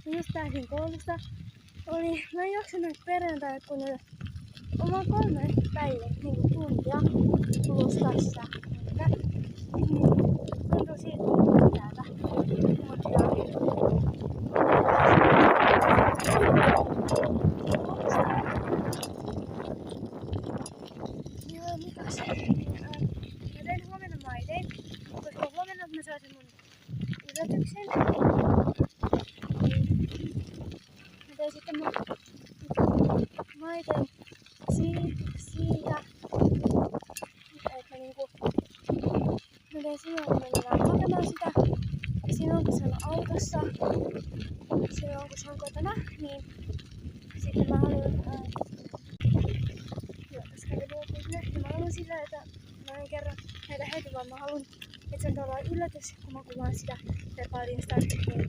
Just pääsin koulusta. Mä en jaksanut perjantai, kun oma 3 päivää niin tuntia plus tässä. Niin on tosi täällä. Joo, mitäs? Mä tein huomenna maideen, koska huomenna mä saan sen mun yllätyksen. Mä tein sitten mun maideen siitä, että mä tein silloin, kun mennään hakemaan sitä. Ja silloin kun se on autossa, silloin kun se on kotona, niin sitten mä haluan mä haluan sillä, että mä en kerro näitä heti, vaan mä haluan, että se on tavallaan yllätys, kun mä kuvaan sitä Terpaalin Starttekin